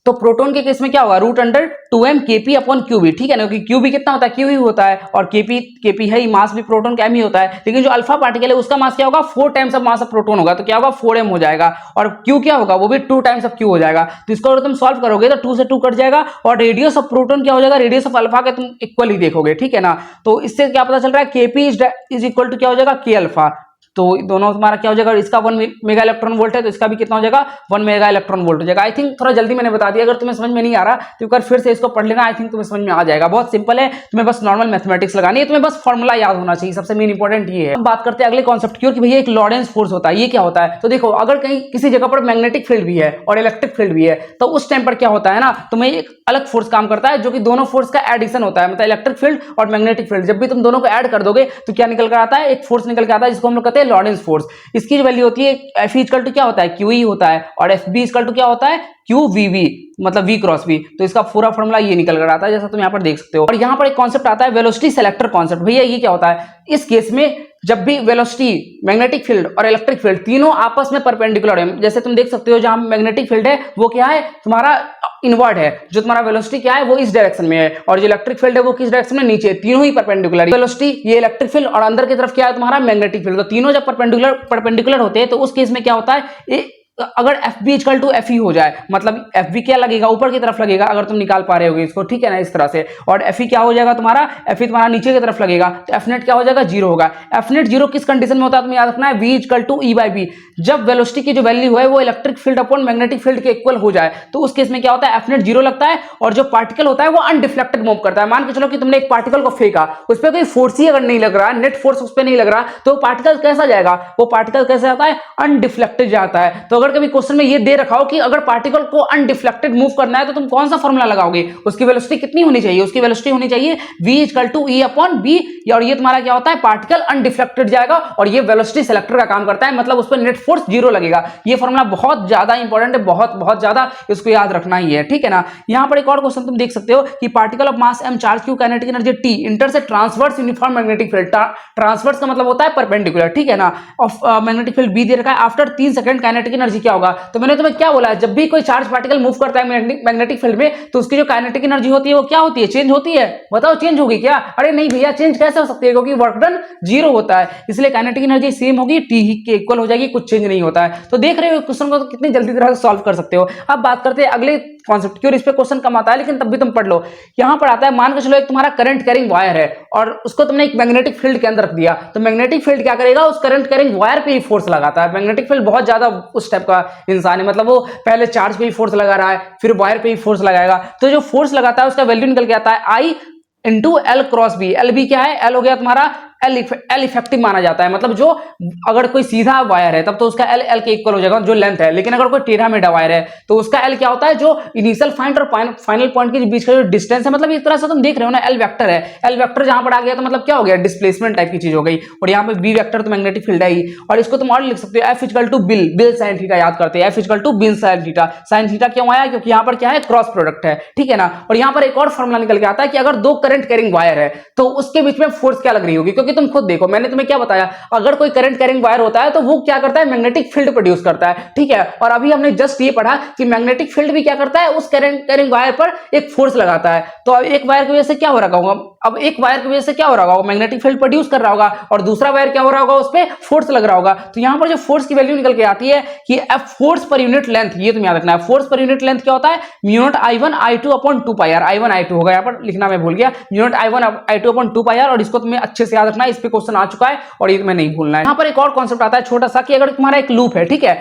Speaker 1: तो प्रोटॉन के केस में क्या होगा, root under 2m kp upon QV, ठीक है ना, क्योंकि QV कितना होता है, Q ही होता है, और kp है ही, मास भी प्रोटॉन का m ही होता है। लेकिन जो अल्फा पार्टिकल है उसका मास क्या होगा, 4 times of mass of proton होगा, तो क्या होगा 4m हो जाएगा। और Q क्या होगा, वो भी 2 टाइम्स ऑफ Q हो जाएगा। तो इसको अगर तुम सॉल्व करोगे तो 2 से 2 कट जाएगा, और रेडियस ऑफ प्रोटॉन क्या हो जाएगा, रेडियस ऑफ अल्फा के तुम इक्वल ही देखोगे, ठीक है ना। तो इससे क्या पता चल रहा है, kp इज इक्वल टू क्या हो जाएगा, k अल्फा। तो दोनों तुम्हारा क्या हो जाएगा, इसका 1 मेगा इलेक्ट्रॉन वोल्ट है तो इसका भी कितना हो जाएगा, 1 मेगा इलेक्ट्रॉन वोल्ट हो जाएगा। आई थिंक थोड़ा जल्दी मैंने बता दिया, अगर तुम्हें समझ में नहीं आ रहा तो एक बार फिर से इसको पढ़ लेना, आई थिंक तुम्हें समझ में आ जाएगा। बहुत सिंपल है, तुम्हें बस नॉर्मल मैथमेटिक्स लगानी है, तुम्हें बस फॉर्मूला याद होना चाहिए, सबसे मेन इंपॉर्टेंट ये है। अब बात करते हैं अगले कॉन्सेप्ट की, भैया एक लॉरेंस फोर्स होता है, ये क्या होता है। तो देखो, अगर कहीं किसी जगह पर मैग्नेटिक फील्ड भी है और इलेक्ट्रिक फील्ड भी है, तो उस टाइम पर क्या होता है ना, तुम्हें एक अलग फोर्स काम करता है, जो कि दोनों फोर्स का एडिशन होता है, मतलब इलेक्ट्रिक फील्ड और मैग्नेटिक फील्ड। जब भी तुम दोनों को ऐड कर दोगे तो क्या निकल कर आता है, एक फोर्स निकल के आता है, जिसको हम लोग कहते हैं लॉरेंस फोर्स। इसकी जो वैल्यू होती है, एफ इक्वल टू क्या होता है, क्यू ई होता है, और एफ बी इक्वल टू क्या होता है, क्यू वी वी, मतलब वी क्रॉस वी। तो इसका पूरा फॉर्मूला ये निकल कर आता है, जैसा तुम यहाँ पर देख सकते हो। और यहाँ पर एक कॉन्सेप्ट आता है वेलोसिटी सेलेक्टर कॉन्सेप्ट। भैया ये क्या होता है, इस केस में जब भी वेलोसिटी, मैग्नेटिक फील्ड और इलेक्ट्रिक फील्ड तीनों आपस में परपेंडिकुलर है, जैसे तुम देख सकते हो जहां मैग्नेटिक फील्ड है वो क्या है, तुम्हारा इनवर्ड है, जो तुम्हारा वेलोसिटी क्या है वो इस डायरेक्शन में है, और जो इलेक्ट्रिक फील्ड है वो किस डायरेक्शन में, नीचे। तीनों ही परपेंडिकुलर, वेलोसिटी ये इलेक्ट्रिक फील्ड और अंदर की तरफ क्या है तुम्हारा मैग्नेटिक फील्ड। तो तीनों जब परपेंडिकुलर होते हैं तो उस केस में क्या होता है, अगर F B equal to F E हो जाए, मतलब एफ बी क्या लगेगा, ऊपर की तरफ लगेगा, अगर तुम निकाल पा रहे होगे इसको, ठीक है ना, इस तरह से। और एफ ई क्या हो जाएगा तुम्हारा, एफ ई तुम्हारा नीचे की तरफ लगेगा, तो एफ नेट क्या हो जाएगा, 0 होगा। एफ नेट 0 किस कंडीशन में होता है, तुम्हें याद रखना है, V equal to E by B. जब वेलोसिटी की जो वैल्यू है वो electric field upon magnetic field के इक्वल हो जाए, तो उस केस में क्या होता है, एफ नेट 0 लगता है, और जो पार्टिकल होता है वो अनडिफ्लेक्टेड मूव करता है। मान के चलो कि तुमने एक पार्टिकल को फेंका, उस पर कोई फोर्स ही अगर नहीं लग रहा है, नेट फोर्स उस पर नहीं लग रहा, तो पार्टिकल कैसा जाएगा, वो पार्टिकल कैसे जाता है, अनडिफ्लेक्टेड जाता है। तो अगर कभी क्वेश्चन में ये दे रखा हो कि अगर पार्टिकल को अनडिफ्लेक्टेड मूव करना है तो तुम कौन सा फॉर्मूला लगाओगे, उसकी वेलोसिटी कितनी होनी चाहिए, उसकी वेलोसिटी होनी चाहिए v equal to e upon b। और ये तुम्हारा क्या होता है, पार्टिकल अनडिफ्लेक्टेड जाएगा, और ये वेलोसिटी सेलेक्टर का काम करता है, मतलब उस पर नेट फोर्स 0 लगेगा। ये फॉर्मूला बहुत ज्यादा इंपॉर्टेंट है, बहुत बहुत ज्यादा, इसको याद रखना ही है, ठीक है ना। यहां पर एक और क्वेश्चन तुम देख सकते हो कि particle of mass m charge q kinetic energy t enter से transverse uniform magnetic field. Transverse का मतलब होता है परपेंडिकुलर, ठीक है ना। ऑफ मैग्नेटिक फील्ड b दे रखा है, आफ्टर 3 सेकंड काइनेटिक एनर्जी क्या होगा। तो मैंने तुम्हें क्या बोला है, जब भी कोई चार्ज पार्टिकल मूव करता है मैग्नेटिक फील्ड में, तो उसकी जो काइनेटिक एनर्जी होती है वो क्या होती है, चेंज होती है। बताओ चेंज होगी क्या, अरे नहीं भैया, चेंज कैसे हो सकती है, क्योंकि वर्क डन 0 होता है, इसलिए काइनेटिक एनर्जी सेम होगी, टी के इक्वल हो जाएगी, कुछ चेंज नहीं होता है। तो देख रहे हो क्वेश्चन को तो कितनी जल्दी तरह से सॉल्व कर सकते हो। अब बात करते हैं अगले कॉन्सेप्ट की, और इस पे क्वेश्चन कम आता है लेकिन तब भी तुम पढ़ लो। यहां पर आता है, मान के चलो एक तुम्हारा करंट कैरिंग वायर है और उसको तुमने एक मैग्नेटिक फील्ड के अंदर रख दिया, तो मैग्नेटिक फील्ड क्या करेगा, उस करंट कैरिंग वायर पे ही फोर्स लगाता है। मैग्नेटिक फील्ड बहुत ज्यादा उस टाइप का इंसान है, मतलब वो पहले चार्ज पे ही फोर्स लगा रहा है, फिर वायर पे ही फोर्स लगाएगा। तो जो फोर्स लगाता है उसका वैल्यू निकल के आता है I into L cross B. L B क्या है, एल हो गया तुम्हारा एल इफेक्टिव माना जाता है, मतलब जो अगर कोई सीधा वायर है तब तो उसका एल के इक्वल हो जाएगा जो लेंथ है, लेकिन अगर कोई टेढ़ा मेढ़ा वायर है तो उसका एल क्या होता है, जो इनिशियल पॉइंट और फाइनल पॉइंट के बीच का जो डिस्टेंस है। मतलब इस तरह से तुम देख रहे हो ना, एल वेक्टर है, एल वेक्टर जहां पर आ गया तो मतलब क्या हो गया, डिस्प्लेसमेंट टाइप की चीज हो गई। और यहाँ पे बी वेक्टर तो मैग्नेटिक फील्ड है ही, और इसको तुम और लिख सकते हो F equal to BIL sine theta, याद करते हैं F equal to BIL sine theta. Sine theta क्यों आया, क्योंकि यहाँ पर क्या है, क्रॉस प्रोडक्ट है, ठीक है ना। और यहाँ पर एक और फॉर्मूला निकल के आता है कि अगर दो करंट कैरिंग वायर है तो उसके बीच में फोर्स क्या लग रही होगी, क्योंकि तुम खुद देखो, मैंने तुम्हें क्या बताया, अगर कोई करंट कैरिंग वायर होता है तो वो क्या करता है, मैग्नेटिक फील्ड प्रोड्यूस करता है, ठीक है। और अभी हमने जस्ट ये पढ़ा कि मैग्नेटिक फील्ड भी क्या करता है, उस करंट कैरिंग वायर पर एक फोर्स लगाता है। तो अब एक वायर की वजह से क्या हो रहा होगा, अब एक वायर की वजह से क्या हो रहा होगा, मैग्नेटिक फील्ड प्रोड्यूस कर रहा होगा, और दूसरा वायर क्या हो रहा होगा, उस पर फोर्स लग रहा होगा। तो यहां पर जो फोर्स की वैल्यू निकल के आती है कि F force per unit length, ये तुम्हें याद रखना है, फोर्स पर यूनिट लेंथ क्या होता है, mu naught I1 I2 upon 2 pi R. I1 I2 होगा, यहाँ पर लिखना मैं भूल गया, mu naught I1 I2 upon 2 pi are. और इसको तुम्हें अच्छे से याद रखना है, इस पे क्वेश्चन आ चुका है और ये तुम्हें नहीं भूलना है। यहाँ पर एक और कॉन्सेप्ट आता है छोटा सा, कि अगर तुम्हारा एक लूप है, ठीक है,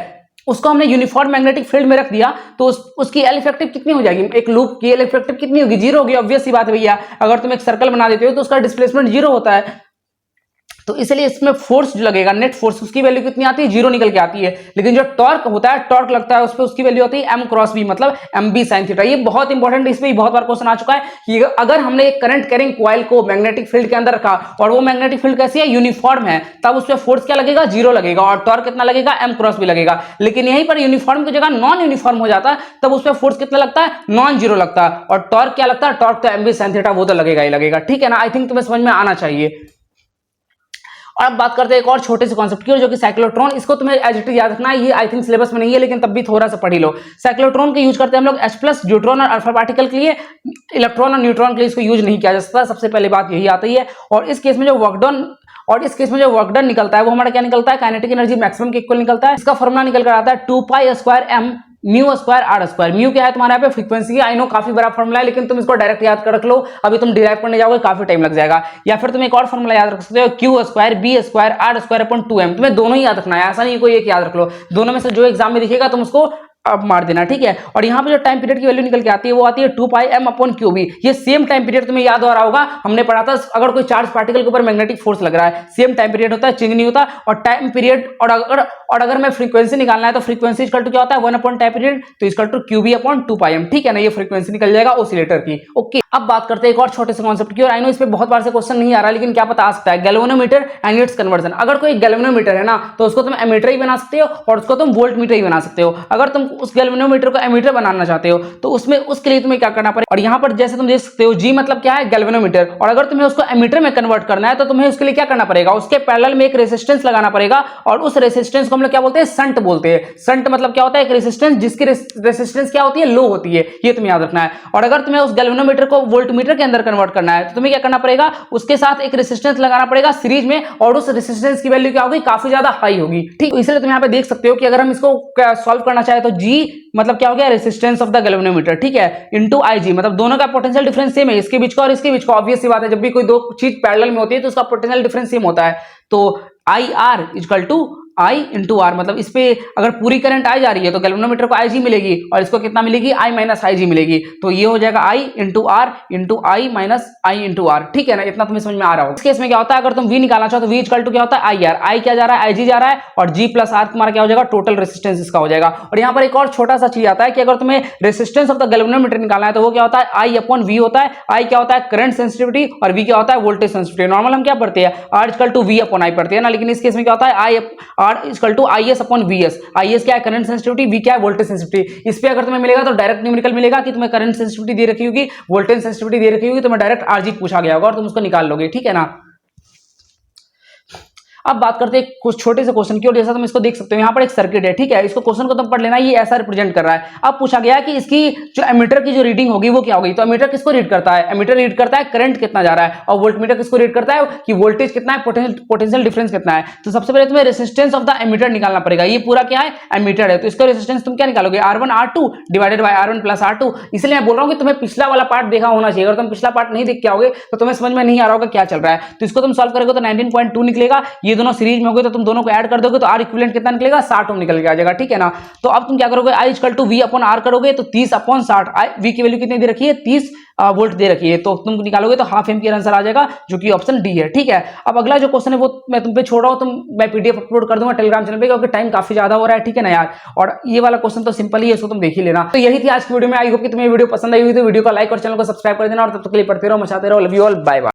Speaker 1: उसको हमने यूनिफॉर्म मैग्नेटिक फील्ड में रख दिया तो उसकी एल इफेक्टिव कितनी हो जाएगी, एक लूप की एल इफेक्टिव कितनी होगी, 0 होगी। ऑब्वियस सी बात है भैया, अगर तुम एक सर्कल बना देते हो तो उसका डिस्प्लेसमेंट 0 होता है। तो इसलिए इसमें फोर्स जो लगेगा, नेट फोर्स, उसकी वैल्यू कितनी आती है, 0 निकल के आती है। लेकिन जो टॉर्क होता है, टॉर्क लगता है उस पर, उसकी वैल्यू होती है m क्रॉस b, मतलब mb sin थीटा। ये बहुत इंपॉर्टेंट, इसमें भी बहुत बार क्वेश्चन आ चुका है कि अगर हमने एक करंट कैरिंग कॉइल को मैग्नेटिक फील्ड के अंदर रखा और वो मैग्नेटिक फील्ड कैसी है, यूनिफॉर्म है, तब उस पर फोर्स क्या लगेगा, 0 लगेगा और टॉर्क कितना लगेगा, m क्रॉस b लगेगा। लेकिन यहीं पर यूनिफॉर्म की जगह नॉन यूनिफॉर्म हो जाता है, तब उस पर फोर्स कितना लगता है, नॉन 0 लगता है। और टॉर्क क्या लगता है, टॉर्क तो mb sin थीटा, वो तो लगेगा ही लगेगा, ठीक है ना। आई थिंक तुम्हें समझ में आना चाहिए। और अब बात करते हैं एक और छोटे से कॉन्सेप्ट की, जो कि साइक्लोट्रॉन। इसको तुम्हें एज इट इज याद रखना है, ये आई थिंक सिलेबस में नहीं है, लेकिन तब भी थोड़ा सा पढ़ ही लो। साइक्लोट्रॉन का यूज करते हैं हम लोग H+ न्यूट्रॉन और अल्फा पार्टिकल के लिए, इलेक्ट्रॉन और न्यूट्रॉन के लिए इसको यूज नहीं किया जा सकता। सबसे पहली बात यही आती है। और इस केस में जो वर्क डन निकलता है वो हमारा क्या निकलता है, काइनेटिक एनर्जी मैक्सिमम के इक्वल निकलता है। इसका फॉर्मूला निकल कर आता है 2π² mu square r square. Mu क्या है तुम्हारे यहाँ पे, फ्रीक्वेंसी है। आई नो काफी बड़ा फॉर्मूला है, लेकिन तुम इसको डायरेक्ट याद कर रख लो, अभी तुम डिराइव करने जाओगे काफी टाइम लग जाएगा। या फिर तुम एक और फॉर्मूला याद रख सकते हो, Q² B² R²/2m। तुम्हें दोनों ही याद रखना है, ऐसा नहीं कोई एक याद रख लो, दोनों में से जो एग्जाम में दिखेगा तुम उसको अब मार देना, ठीक है। और यहाँ पे जो टाइम पीरियड की वैल्यू निकल के आती है वो आती है 2πm/qb। ये सेम टाइम पीरियड तुम्हें याद हो रहा होगा, हमने पढ़ा था अगर कोई चार्ज पार्टिकल के ऊपर मैग्नेटिक फोर्स लग रहा है, सेम टाइम पीरियड होता है, चेंज नहीं होता। और टाइम पीरियड और अगर मैं फ्रीक्वेंसी निकालना है तो फ्रीक्वेंसी इक्वल टू क्या होता है, 1 टाइम पीरियड, तो इक्वल टू qb/2πm, ठीक है ना। ये फ्रीक्वेंसी निकल जाएगा ऑसिलेटर की। ओके, अब बात करते हैं एक और छोटे से कॉन्सेप्ट की। और आई नो इस पे बहुत बार से क्वेश्चन नहीं आ रहा, लेकिन क्या पता आ सकता है, गैल्वेनोमीटर एंड इट्स कन्वर्जन। अगर कोई गैल्वेनोमीटर है ना, तो उसको तुम एमीटर ही बना सकते हो और उसको तुम वोल्ट मीटर ही बना सकते हो। अगर तुम उस गैल्वेनोमीटर को एमीटर बनाना चाहते हो तो उसके लिए तुम्हें क्या करना पड़ेगा। और यहाँ पर जैसे तुम देख सकते हो, G मतलब क्या है, गैल्वेनोमीटर। और अगर तुम्हें उसको एमीटर में कन्वर्ट करना है तो तुम्हें उसके लिए क्या करना पड़ेगा, उसके पैरेलल में एक रेजिस्टेंस लगाना पड़ेगा। और उस रेजिस्टेंस को हम लोग क्या बोलते हैं, संट बोलते हैं। संट मतलब क्या होता है, एक रेजिस्टेंस जिसकी रेजिस्टेंस क्या होती है, लो होती है। ये तुम्हें याद रखना है। और अगर तुम्हें उस गैल्वेनोमीटर को वोल्टमीटर के अंदर कन्वर्ट करना है तो तुम्हें क्या करना पड़ेगा, उसके साथ एक रेजिस्टेंस लगाना पड़ेगा सीरीज में, और उस रेजिस्टेंस की वैल्यू क्या होगी, काफी ज्यादा हाई होगी, ठीक। इसलिए तुम यहाँ पे देख सकते हो कि अगर हम इसको सॉल्व करना चाहे तो G मतलब क्या हो गया, रेजिस्टेंस ऑफ द गैल्वेनोमीटर, ठीक है, इनटू IG, मतलब दोनों का पोटेंशियल डिफरेंस सेम है, इसके बीच का और इसके बीच का। ऑब्वियस सी बात है, जब भी कोई दो चीज पैरेलल में होती है तो उसका पोटेंशियल डिफरेंस सेम होता है। तो IR equal to I into R, मतलब इस पे अगर पूरी करंट आई जा रही है तो गैल्वेनोमीटर को IG मिलेगी और इसको कितना मिलेगी, I माइनस IG मिलेगी। तो ये हो जाएगा I into R into I minus I into R, ठीक है ना। इतना तुम्हें समझ में आ रहा हो। इस केस में क्या होता है, अगर तुम V निकालना चाहो तो V इक्वल टू क्या होता है, IR। I क्या जा रहा है, IG जा रहा है, और G प्लस R तुम्हारा क्या हो जाएगा, टोटल रेसिस्टेंस इसका हो जाएगा। और यहाँ पर एक और छोटा सा चीज आता है कि अगर तुम्हें रेसिस्टेंस ऑफ द गैल्वेनोमीटर निकालना है तो वो क्या होता है, I/V होता है। I क्या होता है, करंट सेंसिटिविटी, और V क्या होता है, वोल्टेज सेंसिटिविटी। नॉर्मल हम क्या पढ़ते हैं, R इक्वल टू V/I पढ़ते हैं ना, लेकिन इस केस में क्या होता है, R equal to IS/VS। IS क्या है, करंट सेंसिटिविटी, V क्या है, वोल्टेज सेंसिटिविटी। इस पे अगर तुम्हें मिलेगा तो डायरेक्ट न्यूमेरिकल मिलेगा कि तुम्हें करंट सेंसिटिविटी दे रखी होगी, वोल्टेज सेंसिटिविटी दे रखी होगी, तुम्हें डायरेक्ट RG पूछा गया होगा और तुम उसको निकाल लोगे, ठीक है ना। अब बात करते हैं कुछ छोटे से क्वेश्चन की, और जैसा तुम इसको देख सकते हो यहाँ पर एक सर्किट है, ठीक है। इसको क्वेश्चन को तुम पढ़ लेना, ये ऐसा रिप्रेजेंट कर रहा है। अब पूछा गया है कि इसकी जो एमीटर की जो रीडिंग होगी वो क्या होगी। तो एमीटर किसको रीड करता है, एमीटर रीड करता है करंट कितना जा रहा है, और वोल्टमीटर किसको रीड करता है कि वोल्टेज कितना है, पोटेंशियल डिफरेंस कितना है। तो सबसे पहले तुम्हें रेजिस्टेंस ऑफ द एमीटर निकालना पड़ेगा। ये पूरा क्या है, एमीटर है, तो इसका रेजिस्टेंस तुम क्या निकालोगे, R1 R2 divided by R1 plus R2। इसलिए मैं बोल रहा हूँ कि तुम्हें पिछला वाला पार्ट देखा होना चाहिए। अगर तुम पिछला पार्ट नहीं देख के आओगे तो तुम्हें समझ में नहीं आ रहा होगा क्या चल रहा है। तो इसको तुम सॉल्व करोगे तो 19.2 निकलेगा। ये दोनों सीरीज में हो गए तो तुम दोनों को ऐड कर दोगे तो R इक्विवेलेंट कितना निकलेगा, 60 ओम निकल के आ जाएगा, ठीक है ना। तो अब तुम क्या करोगे, I इक्वल टू V/R करोगे तो 30/60। V की वैल्यू कितनी दे रखी है, 30 वोल्ट दे रखी है, तो तुम निकालोगे तो हाफ एम्पियर आंसर आ जाएगा, जो कि ऑप्शन डी है, ठीक है। अब अगला जो क्वेश्चन है वो मैं तुम पे छोड़ रहा हूँ, मैं PDF अपलोड कर दूंगा टेलीग्राम चैनल पे, क्योंकि टाइम काफी ज्यादा हो रहा है, ठीक है ना यार। और ये वाला क्वेश्चन तो सिंपल ही है, इसको तुम देख ही लेना। तो यही थी आज की वीडियो में। आई होप कि तुम्हें वीडियो पसंद आई हुई तो वीडियो को लाइक और चैनल को सब्सक्राइब कर देना, और तब तक के लिए पढ़ते रहो, मचाते रहो। Love you all, bye bye.